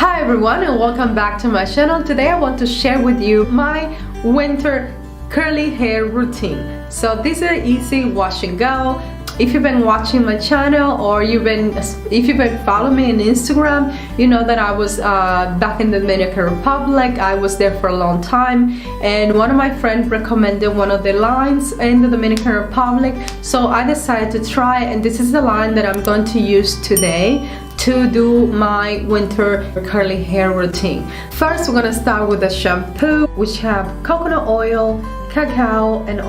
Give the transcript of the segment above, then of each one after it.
Hi everyone and welcome back to my channel. Today I want to share with you my winter curly hair routine. So this is an easy wash and go. If you've been watching my channel or if you've been following me on Instagram, you know that I was back in the Dominican Republic. I was there for a long time and one of my friends recommended one of the lines in the Dominican Republic, so I decided to try it, and this is the line that I'm going to use today to do my winter curly hair routine. First, we're gonna start with the shampoo, which have coconut oil, cacao, and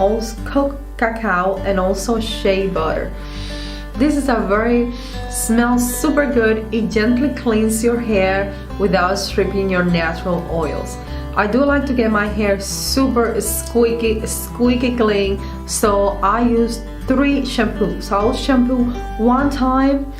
also shea butter. This is smells super good. It gently cleans your hair without stripping your natural oils. I do like to get my hair super squeaky clean, so I use 3 shampoos. I'll shampoo 1 time,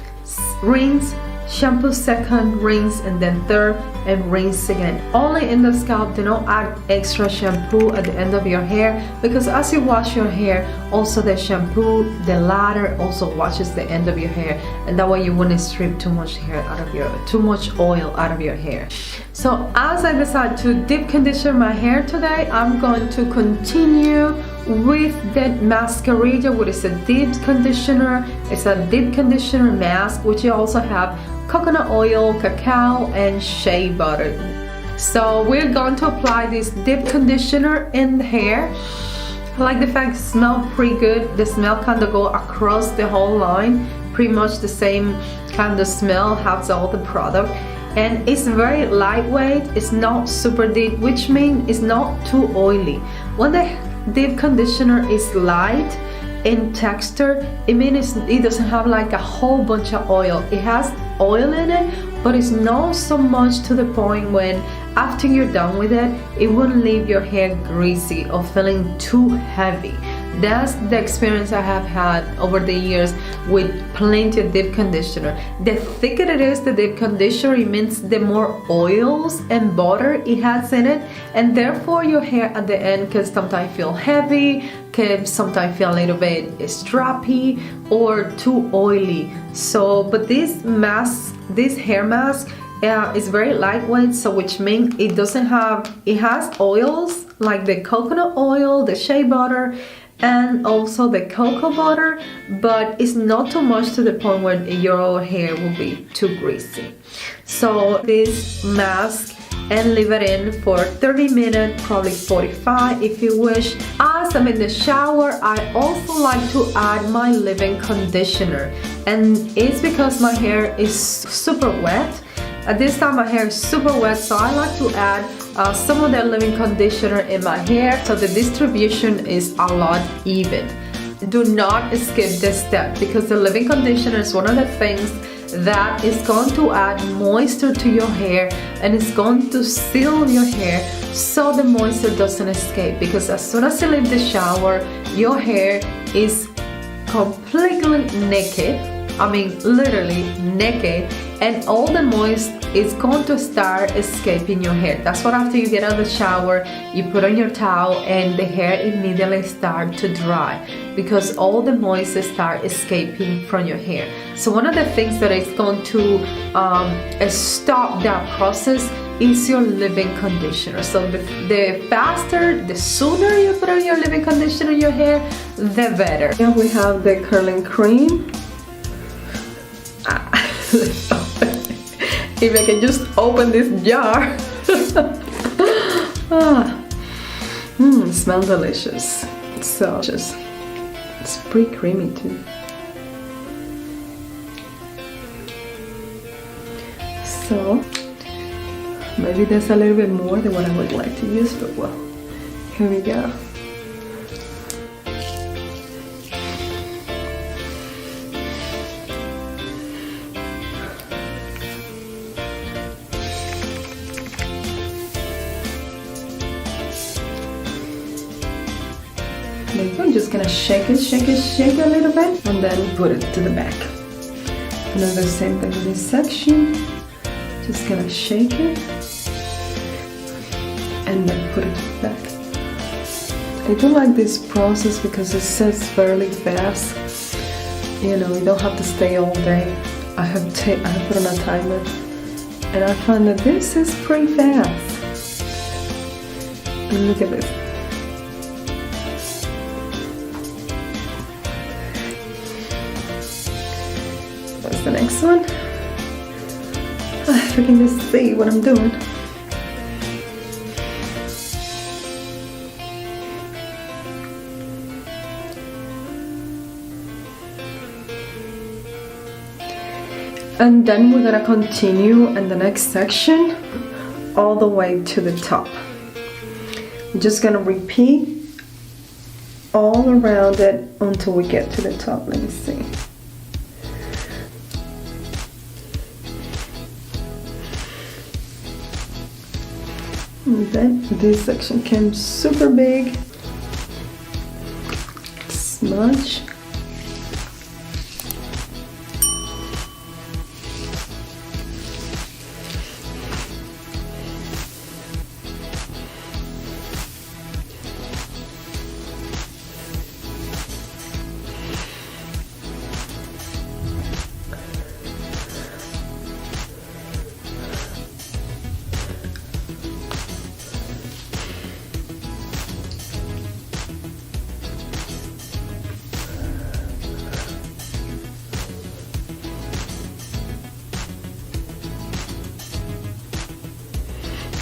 rinse, shampoo 2nd, rinse, and then 3rd, and rinse again. Only in the scalp. Do not add extra shampoo at the end of your hair, because as you wash your hair, also the shampoo, the lather also washes the end of your hair, and that way you wouldn't strip too much oil out of your hair. So as I decide to deep condition my hair today, I'm going to continue with the mascarilla, which is a deep conditioner. It's a deep conditioner mask, which you also have coconut oil, cacao, and shea butter. So we're going to apply this deep conditioner in the hair. I like the fact it smells pretty good. The smell kind of go across the whole line, pretty much the same kind of smell has all the product, and it's very lightweight. It's not super deep, which means it's not too oily. When the deep conditioner is light in texture, it means it doesn't have like a whole bunch of oil. It has oil in it, but it's not so much to the point when after you're done with it, it won't leave your hair greasy or feeling too heavy. That's the experience I have had over the years with plenty of deep conditioner. The thicker it is, the deep conditioner, it means the more oils and butter it has in it, and therefore your hair at the end can sometimes feel heavy, can sometimes feel a little bit strappy or too oily. So, but this hair mask is very lightweight, so which means it has oils like the coconut oil, the shea butter, and also the cocoa butter, but it's not too much to the point where your hair will be too greasy. So this mask, and leave it in for 30 minutes, probably 45 if you wish. As I'm in the shower, I also like to add my leave-in conditioner, and it's because my hair is super wet. At this time my hair is super wet, so I like to add some of that leave-in conditioner in my hair so the distribution is a lot even. Do not skip this step, because the leave-in conditioner is one of the things that is going to add moisture to your hair, and it's going to seal your hair so the moisture doesn't escape, because as soon as you leave the shower, your hair is completely naked. I mean literally naked, and all the moisture is going to start escaping your hair. That's what after you get out of the shower, you put on your towel and the hair immediately start to dry, because all the moisture start escaping from your hair. So one of the things that is going to stop that process is your leave-in conditioner. So the faster, the sooner you put on your leave-in conditioner in your hair, the better. Here we have the curling cream. If I can just open this jar. It smells delicious. So it's pretty creamy too. So maybe there's a little bit more than what I would like to use, but well, here we go. I'm just gonna shake it a little bit, and then put it to the back. And then the same thing with this section. Just gonna shake it and then put it to the back. I do like this process because it sets fairly fast. You know, you don't have to stay all day. I have put on a timer And I find that this is pretty fast. And look at this. What's the next one? If I can just see what I'm doing. And then we're gonna continue in the next section all the way to the top. I'm just gonna repeat all around it until we get to the top. Let me see. And then this section came super big. Smudge.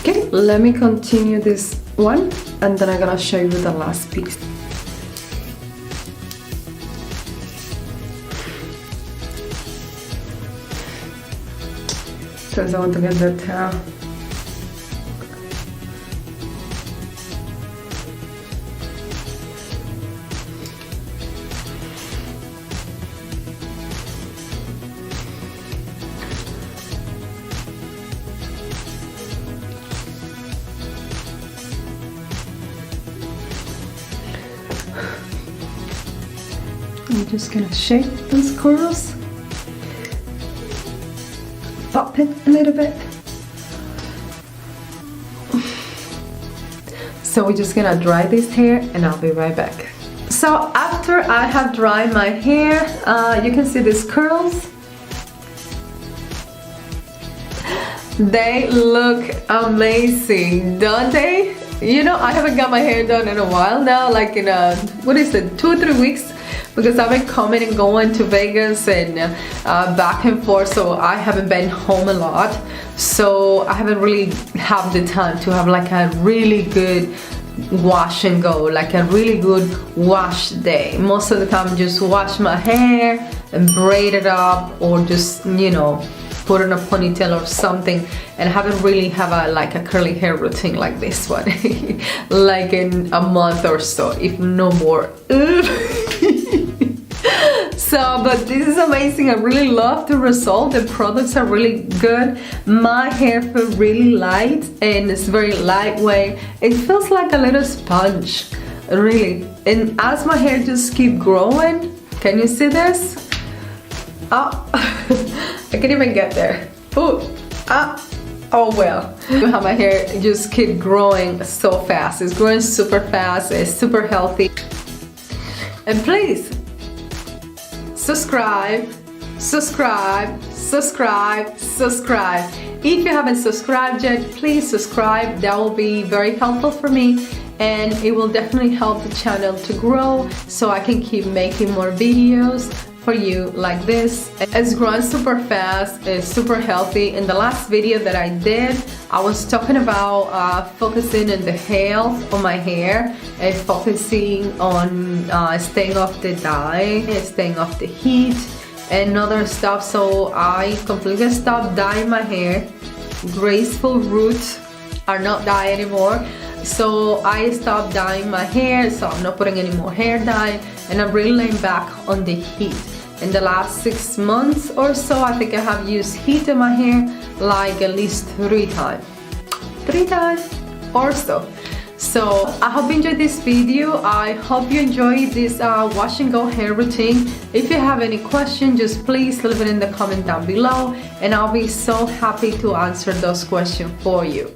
Okay, let me continue this one and then I'm gonna show you the last piece. Because I want to get the towel. I'm just gonna shape those curls, pop it a little bit. So we're just gonna dry this hair and I'll be right back. So after I have dried my hair, you can see these curls. They look amazing, don't they? You know, I haven't got my hair done in a while now, like in what is it, 2 or 3 weeks? Because I've been coming and going to Vegas and back and forth, so I haven't been home a lot. So I haven't really had the time to have like a really good wash and go, like a really good wash day. Most of the time just wash my hair and braid it up, or just, you know, put in a ponytail or something, and haven't really have a curly hair routine like this one like in a month or so, if no more. So, but this is amazing. I really love the result. The products are really good. My hair feels really light and it's very lightweight. It feels like a little sponge, really. And as my hair just keep growing, can you see this? Oh, I can't even get there. Oh, oh well. How my hair just keep growing so fast. It's growing super fast. It's super healthy. And please, subscribe, subscribe, subscribe, subscribe. If you haven't subscribed yet, please subscribe. That will be very helpful for me, and it will definitely help the channel to grow so I can keep making more videos for you like this. It's growing super fast, it's super healthy. In the last video that I did, I was talking about focusing on the health of my hair and focusing on staying off the dye, staying off the heat and other stuff. So I completely stopped dyeing my hair. Graceful roots are not dye anymore. So I stopped dyeing my hair, so I'm not putting any more hair dye, and I'm really laying back on the heat. In the last 6 months or so, I think I have used heat in my hair like at least 3 times. 3 times or so. So I hope you enjoyed this video. I hope you enjoyed this wash and go hair routine. If you have any questions, just please leave it in the comment down below, and I'll be so happy to answer those questions for you.